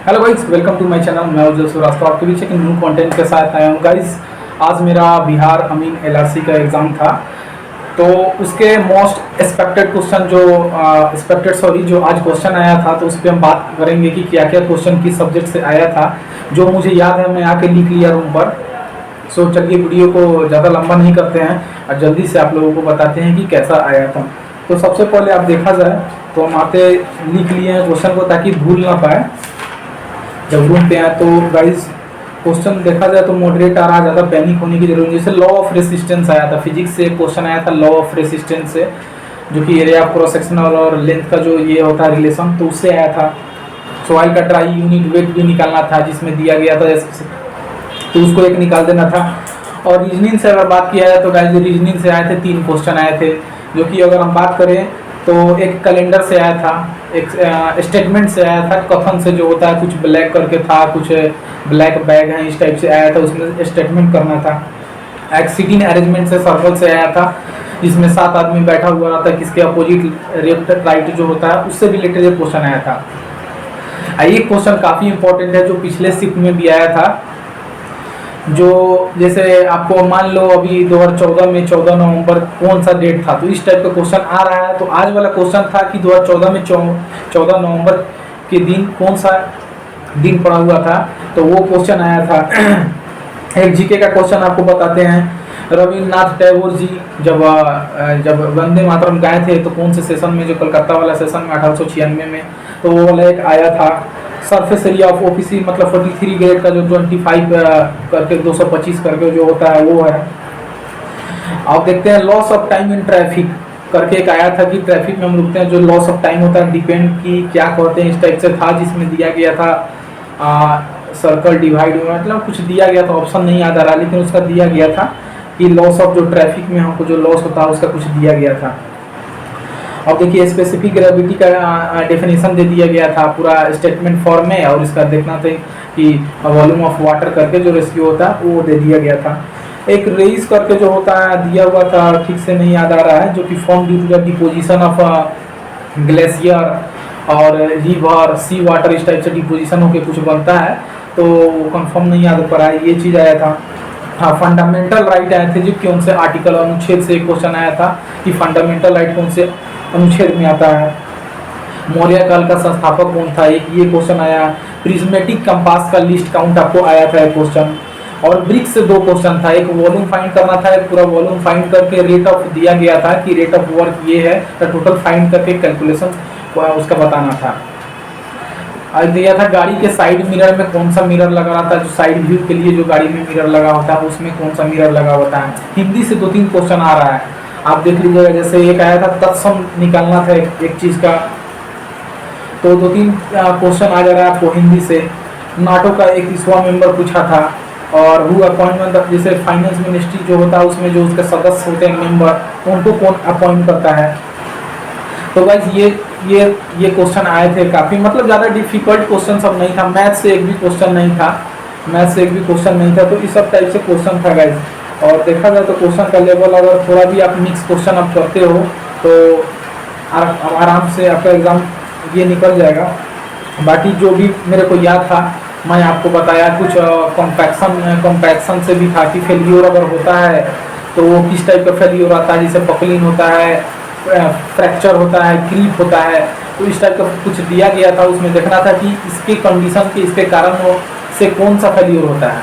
Hello guys, welcome to my channel. मैं उज्जवल श्रीवास्तव आपके बीच एक न्यू कंटेंट के साथ आया हूँ। गाइस, आज मेरा बिहार अमीन एलआरसी का एग्ज़ाम था, तो उसके मोस्ट एक्सपेक्टेड क्वेश्चन जो आज क्वेश्चन आया था, तो उस पर हम बात करेंगे कि क्या क्या क्वेश्चन किस सब्जेक्ट से आया था। जो मुझे याद है मैं आके लिख लिया रूम पर। सो चलिए वीडियो को ज़्यादा लंबा नहीं करते हैं और जल्दी से आप लोगों को बताते हैं कि कैसा आया था। तो सबसे पहले आप देखा जाए तो हम आते लिख लिए हैं क्वेश्चन को ताकि भूल ना पाए जब रूम पे आए। तो गाइस, क्वेश्चन देखा जाए तो मॉडरेट आ रहा, ज़्यादा पैनिक होने की जरूरत नहीं। जैसे लॉ ऑफ रेसिस्टेंस आया था, फिजिक्स से क्वेश्चन आया था लॉ ऑफ रेसिस्टेंस से, जो कि एरिया ऑफ क्रॉस सेक्शनल और लेंथ का जो ये होता है रिलेशन, तो उससे आया था। सॉइल का ट्राई यूनिट वेट भी निकालना था जिसमें दिया गया था, जैसे तो उसको एक निकाल देना था। और रीजनिंग से अगर बात किया जाए तो गाइस, रीजनिंग से आए थे 3 क्वेश्चन आए थे, जो कि अगर हम बात करें तो एक कैलेंडर से आया था, एक स्टेटमेंट से आया था, कथन से जो होता है कुछ ब्लैक करके था, कुछ ब्लैक बैग है इस टाइप से आया था, उसमें स्टेटमेंट करना था। एक सीटिंग अरेंजमेंट से सर्कल से आया था, जिसमें 7 आदमी बैठा हुआ रहता है, किसके अपोजिट लेफ्ट राइट जो होता है उससे रिलेटेड क्वेश्चन आया था। ये क्वेश्चन काफ़ी इंपॉर्टेंट है जो पिछले शिफ्ट में भी आया था। जो जैसे आपको मान लो अभी 2014 में 14 नवंबर कौन सा डेट था, तो इस टाइप का क्वेश्चन आ रहा है। तो आज वाला क्वेश्चन था कि 2014 में 14 नवंबर के दिन कौन सा दिन पड़ा हुआ था, तो वो क्वेश्चन आया था। एक जीके का क्वेश्चन आपको बताते हैं। रविन्द्रनाथ टैगोर जी जब वंदे मातरम गाए थे तो कौन से सेशन में, जो कलकत्ता वाला सेशन में 1896 में, तो वो वाला एक आया था। सरफेस एरिया ऑफ ओपीसी मतलब 43 ग्रेड का जो 25 करके 225 करके जो होता है वो है। आप देखते हैं loss of time in traffic करके एक आया था कि ट्रैफिक में हम रुकते हैं, जो लॉस ऑफ टाइम होता है डिपेंड की क्या कहते हैं, इस टाइप से था, जिसमें दिया गया था सर्कल डिवाइड, मतलब कुछ दिया गया था, ऑप्शन नहीं याद आ रहा, लेकिन उसका दिया गया था कि लॉस ऑफ जो ट्रैफिक में हमको जो लॉस होता है उसका कुछ दिया गया था। अब देखिए स्पेसिफिक ग्रेविटी का डेफिनेशन दे दिया गया था पूरा स्टेटमेंट फॉर्म में, और इसका देखना था कि वॉल्यूम ऑफ वाटर करके जो रेशियो होता है वो दे दिया गया था। एक रेस करके जो होता है दिया हुआ था, ठीक से नहीं याद आ रहा है, जो कि form due to the deposition of glacier और रिवर सी वाटर, इस टाइप से डिपोजिशन होकर कुछ बनता है, तो कंफर्म नहीं याद पड़ा है, ये चीज़ आया था। हाँ, फंडामेंटल राइट आए थे, जो कि उनसे आर्टिकल अनुच्छेद से एक क्वेश्चन आया था कि फंडामेंटल राइट कौन से अनुच्छेद में आता है। मौर्य काल का संस्थापक कौन था, एक ये क्वेश्चन आया। प्रिज्मेटिक कंपास का लिस्ट काउंट आपको आया था एक क्वेश्चन। और ब्रिक्स से 2 क्वेश्चन था, एक वॉल्यूम फाइंड करना था, एक पूरा वॉल्यूम फाइंड करके रेट ऑफ दिया गया था कि रेट ऑफ वर्क ये है, तो टोटल फाइंड करके कैलकुलेशन उसका बताना था। आज दिया था गाड़ी के साइड मिरर में कौन सा मिरर लगा रहा था, जो साइड व्यू के लिए जो गाड़ी में मिरर लगा होता है उसमें कौन सा मिरर लगा होता है। हिंदी से 2-3 क्वेश्चन आ रहा है, आप देख लीजिएगा। जैसे एक आया था तत्सम निकालना था एक चीज़ का, तो 2-3 क्वेश्चन आ जा रहा है आपको हिंदी से। नाटो का एक 30वां मेंबर पूछा था, और हु अपॉइंटमेंट, जैसे फाइनेंस मिनिस्ट्री जो होता है उसमें जो उसके सदस्य होते हैं मेंबर, उनको कौन अपॉइंट करता है। तो गाइस ये क्वेश्चन आए थे काफ़ी, मतलब ज़्यादा डिफिकल्ट क्वेश्चन सब नहीं था। मैथ से एक भी क्वेश्चन नहीं था, तो इस सब टाइप से क्वेश्चन था गाइस। और देखा जाए तो क्वेश्चन का लेवल अगर थोड़ा भी आप मिक्स क्वेश्चन आप करते हो तो आराम से आपका एग्ज़ाम ये निकल जाएगा। बाकी जो भी मेरे को याद था मैं आपको बताया। कुछ कॉम्पैक्शन से भी था कि फेल्योर अगर होता है तो वो किस टाइप का फेल्योर आता है, जैसे पकलिंग होता है, फ्रैक्चर होता है, क्रीप होता है, तो इस टाइप का कुछ दिया गया था। उसमें देखना था कि इसके कंडीशन के इसके कारण से कौन सा फेल्योर होता है।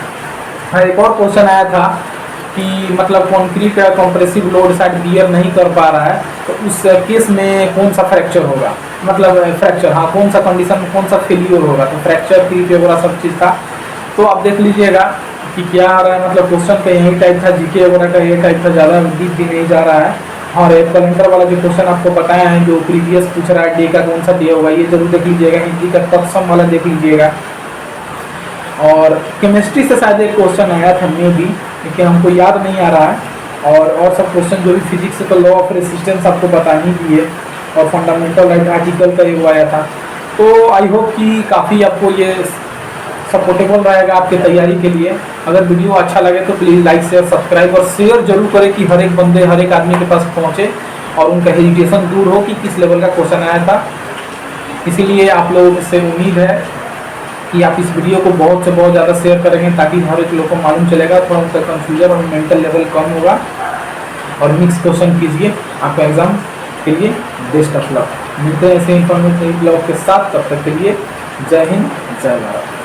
हाँ, एक और क्वेश्चन आया था कि मतलब कंक्रीट का कंप्रेसिव लोड शायद बियर नहीं कर पा रहा है, तो उस केस में कौन सा फ्रैक्चर होगा, मतलब फ्रैक्चर, हाँ, कौन सा कंडीशन में कौन सा फेल्योर होगा, तो फ्रैक्चर क्रीप वगैरह सब चीज़ था। तो आप देख लीजिएगा कि क्या आ रहा है, मतलब क्वेश्चन का यही टाइप था, जीके वगैरह का ये टाइप था, ज़्यादा डीप भी नहीं जा रहा है। और एक कैलेंडर वाला जो क्वेश्चन आपको बताया है, जो प्रीवियस पूछ रहा है डे का कौन सा दिया हुआ, ये जरूर देख लीजिएगा। हिंदी का तत्सम वाला देख लीजिएगा। और केमिस्ट्री से शायद एक क्वेश्चन आया था मे भी, लेकिन हमको याद नहीं आ रहा है। और सब क्वेश्चन जो भी फिजिक्स से, तो लॉ ऑफ रेसिस्टेंस आपको बतानी ही है, और फंडामेंटल राइट आर्टिकल का ये आया था। तो आई होप कि काफ़ी आपको ये सपोर्टेबल रहेगा आपके तैयारी के लिए। अगर वीडियो अच्छा लगे तो प्लीज़ लाइक शेयर सब्सक्राइब और शेयर जरूर करें कि हर एक आदमी के पास पहुँचे और उनका हेजिटेशन दूर हो कि किस लेवल का क्वेश्चन आया था। इसीलिए आप लोगों से उम्मीद है कि आप इस वीडियो को बहुत से बहुत ज़्यादा शेयर करेंगे ताकि हर एक लोग को मालूम चलेगा, थोड़ा उनका कन्फ्यूजन और मेंटल लेवल कम होगा। और मिक्स क्वेश्चन कीजिए, आपका एग्ज़ाम के लिए बेस्ट ऑफ लक। मिलते हैं ऐसे इन्फॉर्मेटिव ब्लॉग के साथ, तब तक के लिए जय हिंद जय भारत।